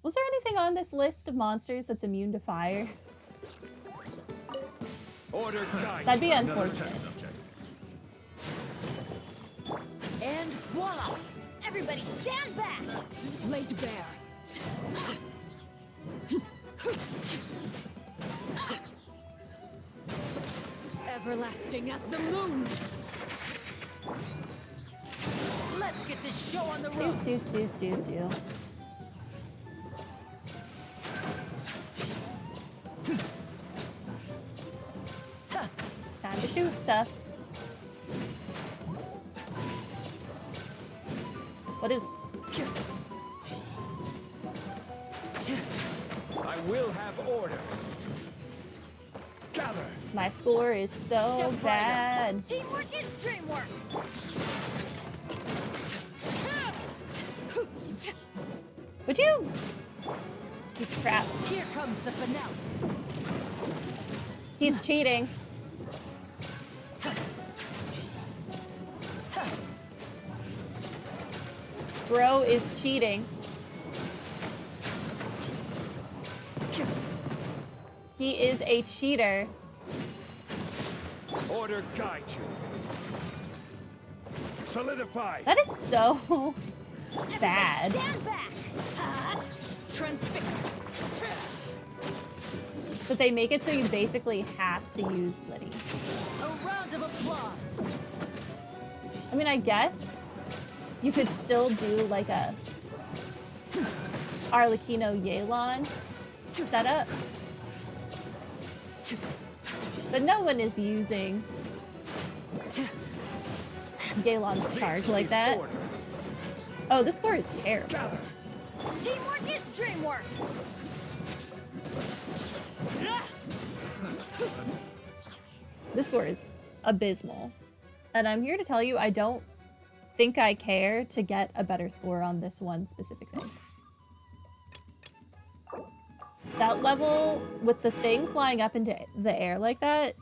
Was there anything on this list of monsters that's immune to fire? Order That'd be unfortunate. And voila! Everybody stand back! Laid bare. Everlasting as the moon! Let's get this show on the road! Do. Time to shoot stuff. What is... I will have order. Gather. My score is so bad. Teamwork is dreamwork! Would you... He's crap. Here comes the finale. He's cheating. Bro is cheating. He is a cheater. Order guide you. Solidify. That is so bad. Stand back! Transfixed! But they make it so you basically have to use Liddy. A round of applause! I mean, I guess you could still do like a Arlecchino Yelan setup. But no one is using Yelan's charge like that. Order. Oh, the score is terrible. Gather. Teamwork is dreamwork! This score is abysmal. And I'm here to tell you, I don't think I care to get a better score on this one specific thing. That level with the thing flying up into the air like that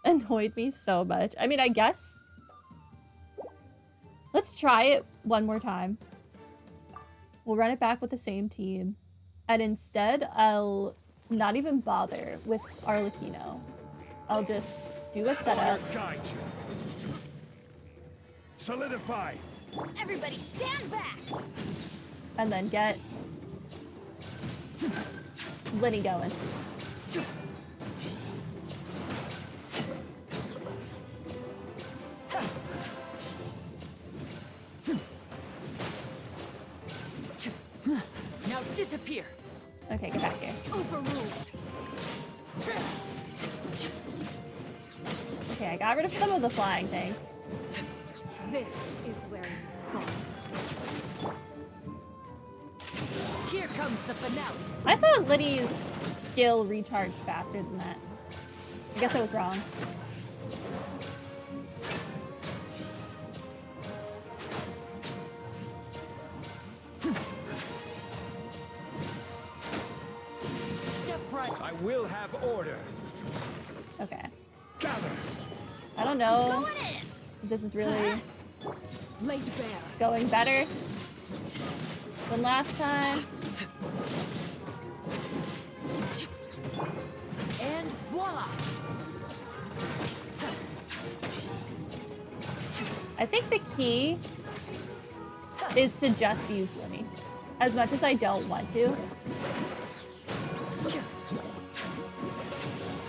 annoyed me so much. I mean, I guess... Let's try it one more time. We'll run it back with the same team. And instead, I'll not even bother with Arlecchino. I'll just do a setup. Order guide you. Solidify. Everybody stand back! And then get Liddy going. Now disappear! Okay, get back here. Overruled! Okay, I got rid of some of the flying things. This is where you fall. Here comes the finale. I thought Liddy's skill recharged faster than that. I guess I was wrong. Step right. I will have order. Okay. Gather. I don't know Going in! if this is really Laid bare. going better than last time. And voila! I think the key is to just use Liddy. As much as I don't want to.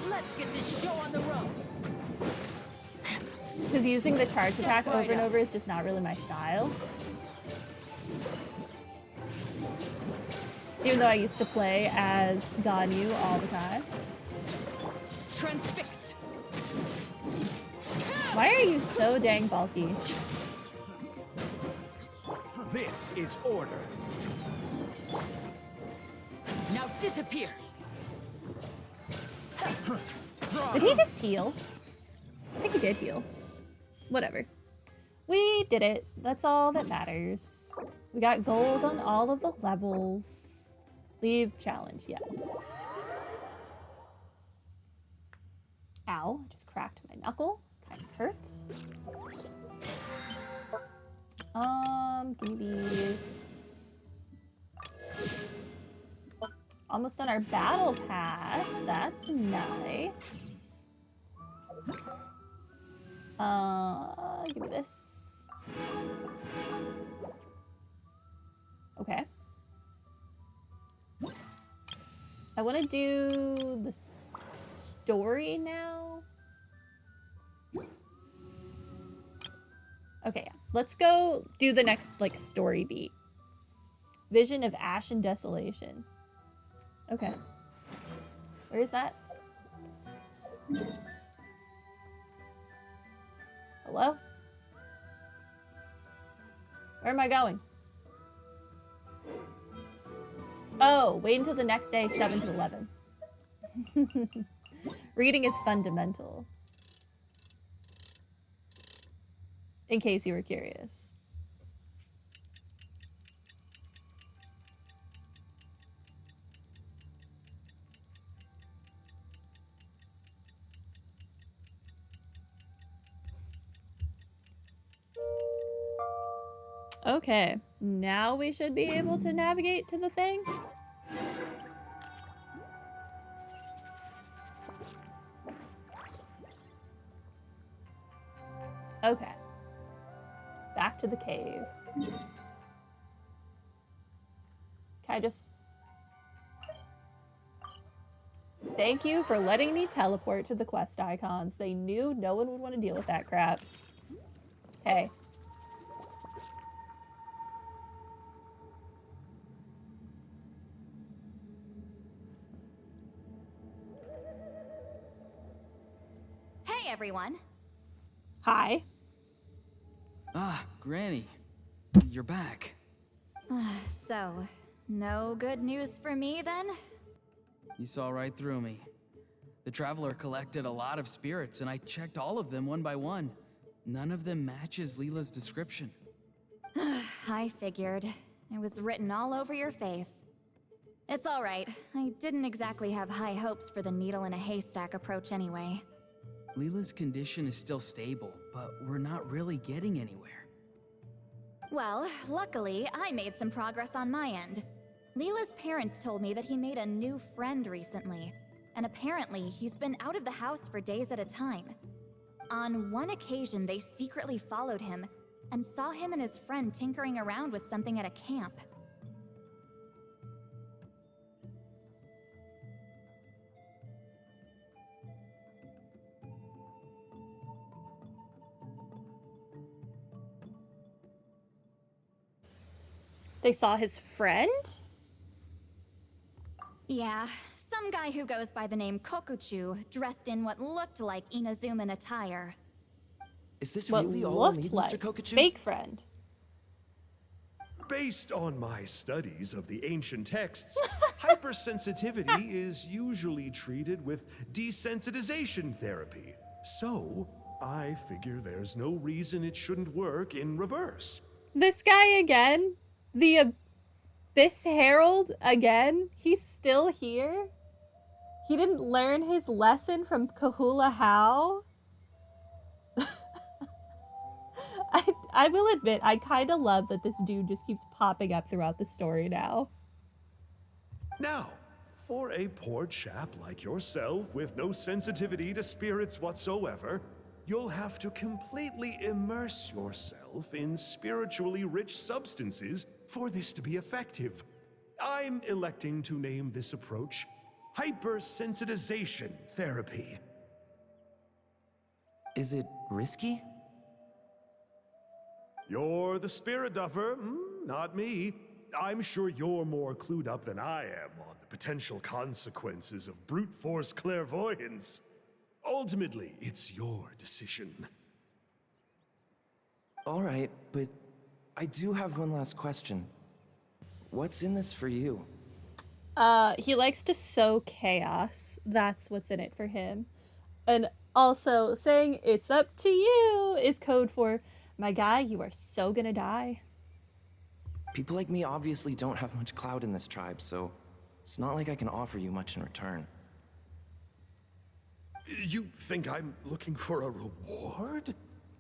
Let's get this show on the road. Because using the charge attack over and over is just not really my style. Even though I used to play as Ganyu all the time. Transfixed. Why are you so dang bulky? This is order. Now disappear. Did he just heal? I think he did heal. Whatever. We did it. That's all that matters. We got gold on all of the levels. Leave challenge, yes. Ow, I just cracked my knuckle. Kind of hurts. Give me these. almost on our battle pass. That's nice. Give me this. Okay. I want to do the story now. Okay, yeah. Let's go do the next, like, story beat. Vision of Ashen Desolation. Okay. Where is that? Hello? Where am I going? Oh, wait until the next day, 7 to 11. Reading is fundamental. In case you were curious. Okay, now we should be able to navigate to the thing. Okay. Back to the cave. Can I just... Thank you for letting me teleport to the quest icons. They knew no one would want to deal with that crap. Hey. Hey, everyone. Hi. Ah, Granny. You're back. So, no good news for me then? You saw right through me. The Traveler collected a lot of spirits, and I checked all of them one by one. None of them matches Leela's description. I figured. It was written all over your face. It's alright. I didn't exactly have high hopes for the needle in a haystack approach anyway. Leela's condition is still stable, but we're not really getting anywhere. Well, luckily, I made some progress on my end. Leela's parents told me that he made a new friend recently, and apparently he's been out of the house for days at a time. On one occasion, they secretly followed him and saw him and his friend tinkering around with something at a camp. They saw his friend? Yeah, some guy who goes by the name Kokuchu, dressed in what looked like Inazuman attire. Is this What really all I looked need, like Mr. Kokachu? fake friend. Based on my studies of the ancient texts, hypersensitivity is usually treated with desensitization therapy. So, I figure there's no reason it shouldn't work in reverse. This guy again? The Abyss Herald again? He's still here? He didn't learn his lesson from Kahula How? I will admit, I kind of love that this dude just keeps popping up throughout the story now. Now, for a poor chap like yourself with no sensitivity to spirits whatsoever, you'll have to completely immerse yourself in spiritually rich substances for this to be effective. I'm electing to name this approach hypersensitization therapy. Is it risky? You're the spirit duffer, not me. I'm sure you're more clued up than I am on the potential consequences of brute force clairvoyance. Ultimately, it's your decision. All right, but I do have one last question. What's in this for you? He likes to sow chaos. That's what's in it for him. And also, saying it's up to you is code for, my guy, you are so gonna die. People like me obviously don't have much clout in this tribe, so it's not like I can offer you much in return. You think I'm looking for a reward?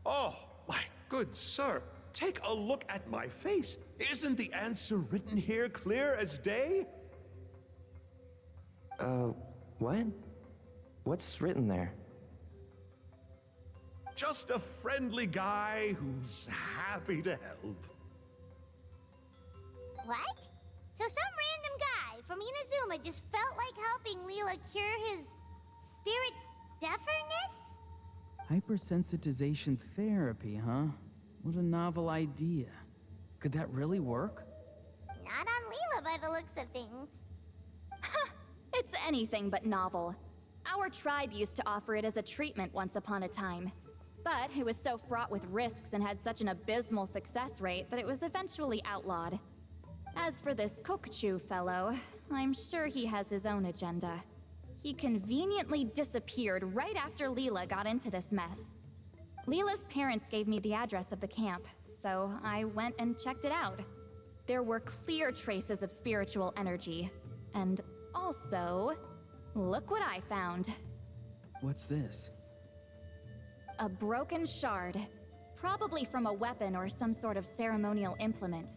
Oh, my good sir, take a look at my face. Isn't the answer written here clear as day? What? What's written there? Just a friendly guy who's happy to help. What? So some random guy from Inazuma just felt like helping Leela cure his spirit deaferness? Hypersensitization therapy, huh? What a novel idea. Could that really work? Not on Leela by the looks of things. It's anything but novel. Our tribe used to offer it as a treatment once upon a time. But it was so fraught with risks and had such an abysmal success rate that it was eventually outlawed. As for this Kokuchu fellow, I'm sure he has his own agenda. He conveniently disappeared right after Leela got into this mess. Leela's parents gave me the address of the camp, so I went and checked it out. There were clear traces of spiritual energy. And also, look what I found. What's this? A broken shard. Probably from a weapon or some sort of ceremonial implement.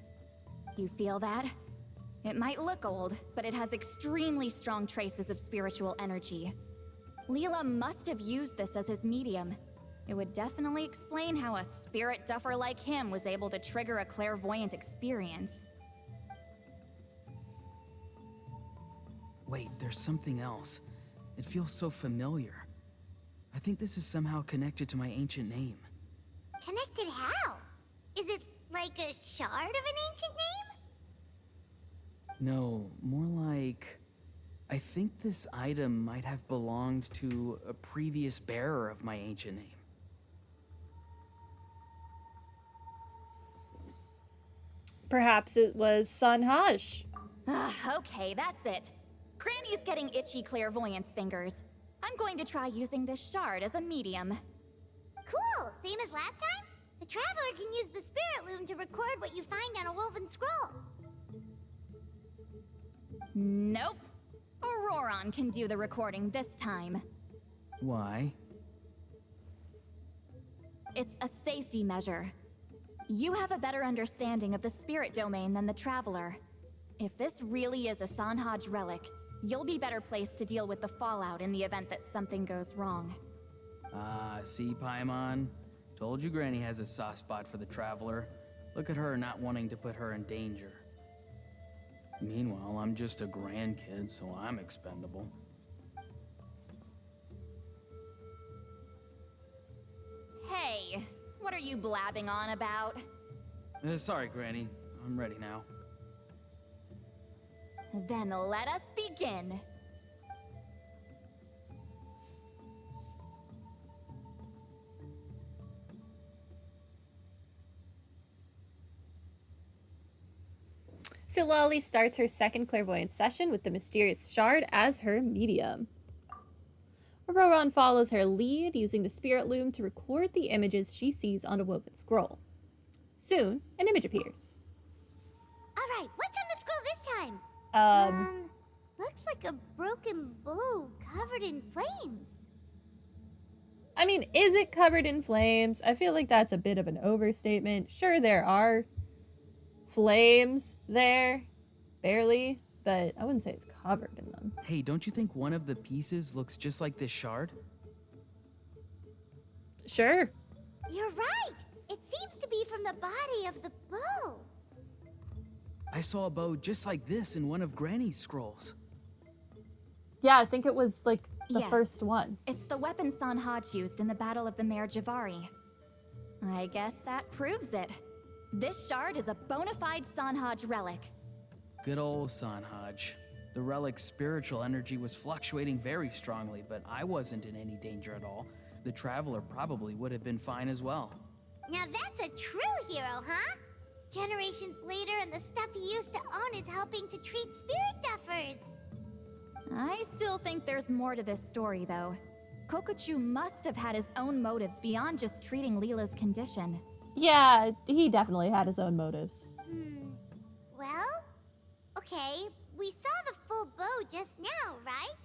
You feel that? It might look old, but it has extremely strong traces of spiritual energy. Leela must have used this as his medium. It would definitely explain how a spirit duffer like him was able to trigger a clairvoyant experience. Wait, there's something else. It feels so familiar. I think this is somehow connected to my ancient name. Connected how? Is it like a shard of an ancient name? No, more like... I think this item might have belonged to a previous bearer of my ancient name. Perhaps it was Sanhaj. Okay, that's it. Granny's getting itchy clairvoyance fingers. I'm going to try using this shard as a medium. Cool, same as last time? The Traveler can use the Spirit Loom to record what you find on a woven scroll. Nope. Auroron can do the recording this time. Why? It's a safety measure. You have a better understanding of the spirit domain than the Traveler. If this really is a Sanhaj relic, you'll be better placed to deal with the fallout in the event that something goes wrong. Ah, see, Paimon? Told you Granny has a soft spot for the Traveler. Look at her not wanting to put her in danger. Meanwhile, I'm just a grandkid, so I'm expendable. Hey, what are you blabbing on about? Sorry, Granny. I'm ready now. Then let us begin. So Lolly starts her second clairvoyance session with the mysterious shard as her medium. Auroron follows her lead, using the spirit loom to record the images she sees on a woven scroll. Soon, an image appears. Alright, what's on the scroll this time? Looks like a broken bow covered in flames. I mean, is it covered in flames? I feel like that's a bit of an overstatement. Sure, there are flames there, barely, but I wouldn't say it's covered in them. Hey, don't you think one of the pieces looks just like this shard? Sure. You're right! It seems to be from the body of the bow. I saw a bow just like this in one of Granny's scrolls. Yeah, I think it was like the Yes. first one. It's the weapon Sanhaj used in the Battle of the Mare Javari. I guess that proves it. This shard is a bona fide Sanhaj relic. Good old Sanhaj. The relic's spiritual energy was fluctuating very strongly, but I wasn't in any danger at all. The Traveler probably would have been fine as well. Now that's a true hero, huh? Generations later and the stuff he used to own is helping to treat spirit duffers. I still think there's more to this story, though. Kokuchu must have had his own motives beyond just treating Leela's condition. Yeah, he definitely had his own motives. Well, okay, we saw the full bow just now, right?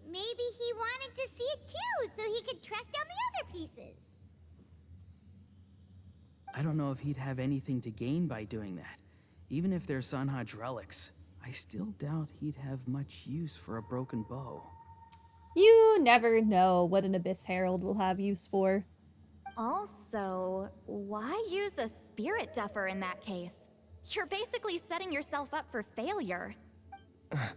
Maybe he wanted to see it too, so he could track down the other pieces. I don't know if he'd have anything to gain by doing that. Even if they're Sanhaj relics, I still doubt he'd have much use for a broken bow. You never know what an Abyss Herald will have use for. Also, why use a spirit duffer in that case? You're basically setting yourself up for failure. Huh?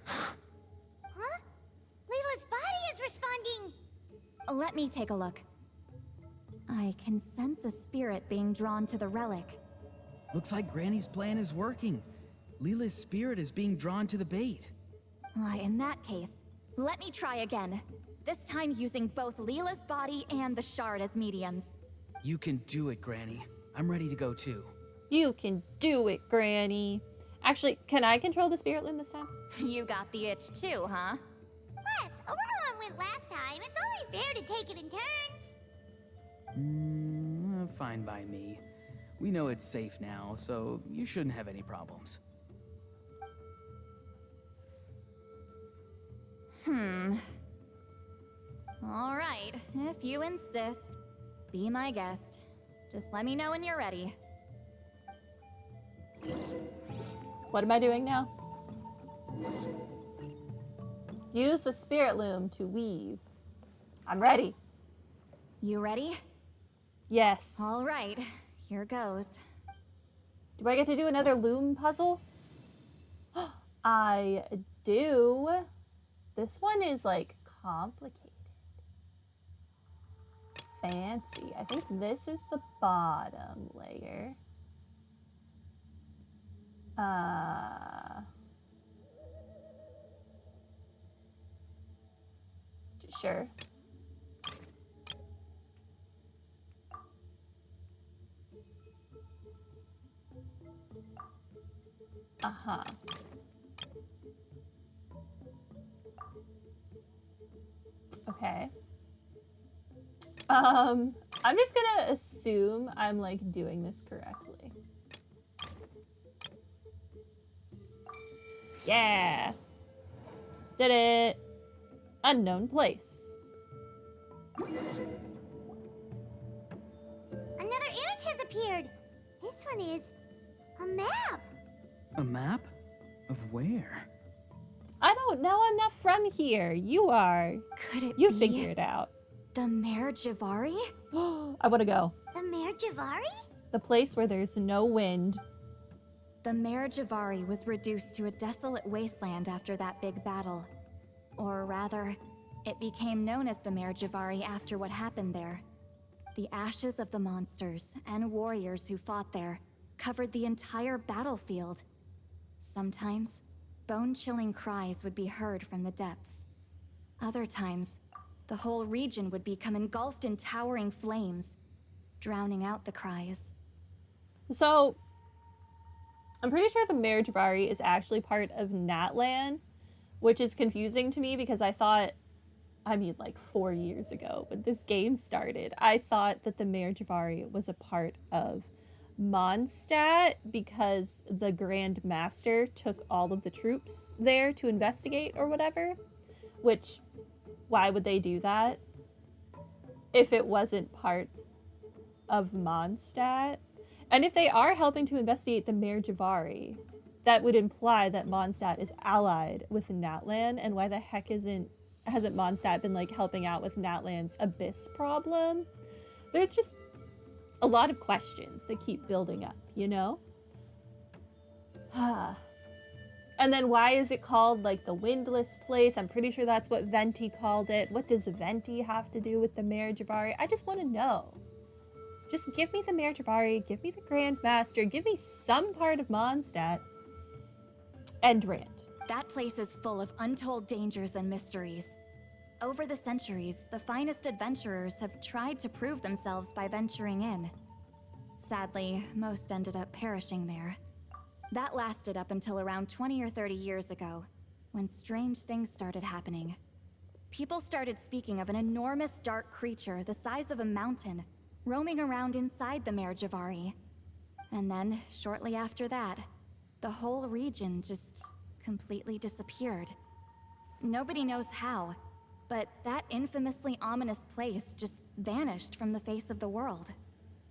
Layla's body is responding! Let me take a look. I can sense a spirit being drawn to the relic. Looks like Granny's plan is working. Leela's spirit is being drawn to the bait. In that case, let me try again. This time using both Leela's body and the shard as mediums. You can do it, Granny. I'm ready to go too. You can do it, Granny. Actually, can I control the spirit loom this time? You got the itch too, huh? Plus, Aurora went last time. It's only fair to take it in turns. Fine by me. We know it's safe now, so you shouldn't have any problems. All right, if you insist. Be my guest. Just let me know when you're ready. What am I doing now? Use the spirit loom to weave. I'm ready. You ready? Yes. All right, here goes. Do I get to do another loom puzzle? I do. This one is like complicated. Fancy. I think this is the bottom layer. Sure. Uh-huh. Okay. I'm just gonna assume I'm like doing this correctly. Yeah. Did it. Unknown place. Another image has appeared. This one is a map. A map? Of where? I don't know. I'm not from here. You are. Could it You be figure it out. the Mare Javari? I want to go. The Mare Javari? The place where there's no wind. The Mare Javari was reduced to a desolate wasteland after that big battle. Or rather, it became known as the Mare Javari after what happened there. The ashes of the monsters and warriors who fought there covered the entire battlefield. Sometimes, bone-chilling cries would be heard from the depths. Other times, the whole region would become engulfed in towering flames, drowning out the cries. So, I'm pretty sure the Mare Javari is actually part of Natlan, which is confusing to me because I thought, I mean like 4 years ago when this game started, I thought that the Mare Javari was a part of Mondstadt because the Grand Master took all of the troops there to investigate or whatever, which, why would they do that if it wasn't part of Mondstadt? And if they are helping to investigate the Mare Javari, that would imply that Mondstadt is allied with Natlan, and why the heck hasn't Mondstadt been like helping out with Natlan's abyss problem? There's just a lot of questions that keep building up, you know? And then why is it called like the Windless Place? I'm pretty sure that's what Venti called it. What does Venti have to do with the Mare Javari? I just want to know. Just give me the Mare Javari, give me the Grand Master, give me some part of Mondstadt. End rant. That place is full of untold dangers and mysteries. Over the centuries, the finest adventurers have tried to prove themselves by venturing in. Sadly, most ended up perishing there. That lasted up until around 20 or 30 years ago, when strange things started happening. People started speaking of an enormous dark creature the size of a mountain, roaming around inside the Mare Javari. And then, shortly after that, the whole region just completely disappeared. Nobody knows how, but that infamously ominous place just vanished from the face of the world.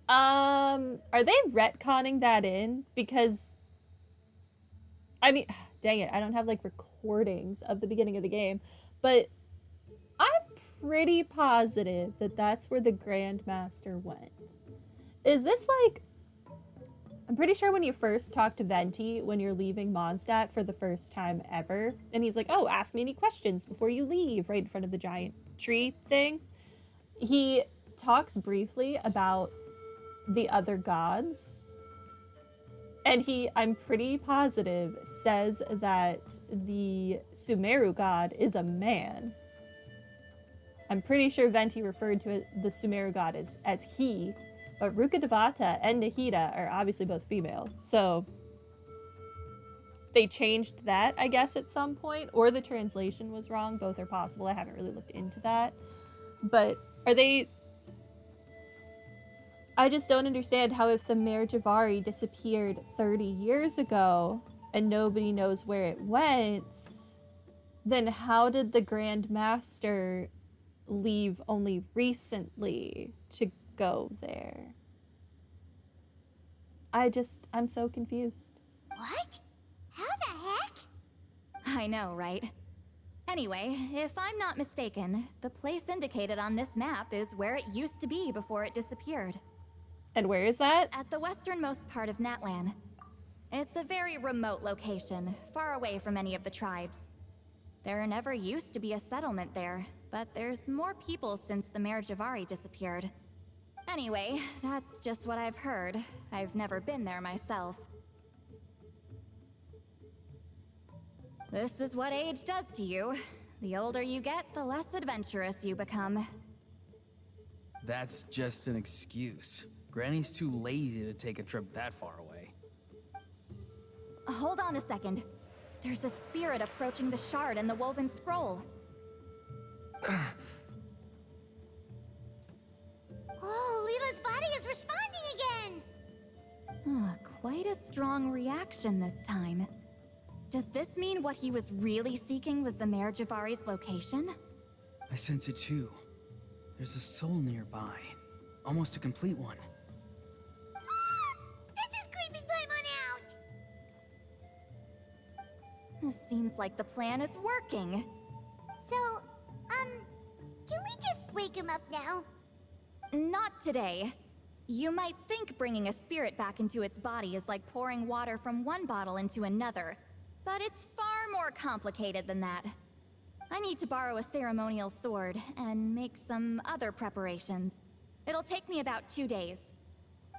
Are they retconning that in? Because I mean, dang it, I don't have like recordings of the beginning of the game, but I'm pretty positive that that's where the Grandmaster went. Is this like, I'm pretty sure when you first talk to Venti when you're leaving Mondstadt for the first time ever, and he's like, oh, ask me any questions before you leave, right in front of the giant tree thing. He talks briefly about the other gods, and I'm pretty positive, says that the Sumeru god is a man. I'm pretty sure Venti referred to the Sumeru god as he, but Rukkhadevata and Nahida are obviously both female. So they changed that, I guess, at some point, or the translation was wrong. Both are possible. I haven't really looked into that. But are they... I just don't understand how if the Mare Javari disappeared 30 years ago and nobody knows where it went, then how did the Grand Master leave only recently to go there? I'm so confused. What? How the heck? I know, right? Anyway, if I'm not mistaken, the place indicated on this map is where it used to be before it disappeared. And where is that? At the westernmost part of Natlan. It's a very remote location, far away from any of the tribes. There never used to be a settlement there, but there's more people since the Mare Javari disappeared. Anyway, that's just what I've heard. I've never been there myself. This is what age does to you. The older you get, the less adventurous you become. That's just an excuse. Granny's too lazy to take a trip that far away. Hold on a second. There's a spirit approaching the shard and the woven scroll. Oh, Leela's body is responding again! Quite a strong reaction this time. Does this mean what he was really seeking was the Mare Javari's location? I sense it too. There's a soul nearby. Almost a complete one. This is creeping Paimon out! Seems like the plan is working. So, can we just wake him up now? Not today. You might think bringing a spirit back into its body is like pouring water from one bottle into another, but it's far more complicated than that. I need to borrow a ceremonial sword and make some other preparations. It'll take me about 2 days.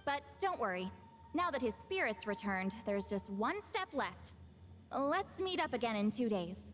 But don't worry, now that his spirit's returned, there's just one step left. Let's meet up again in 2 days.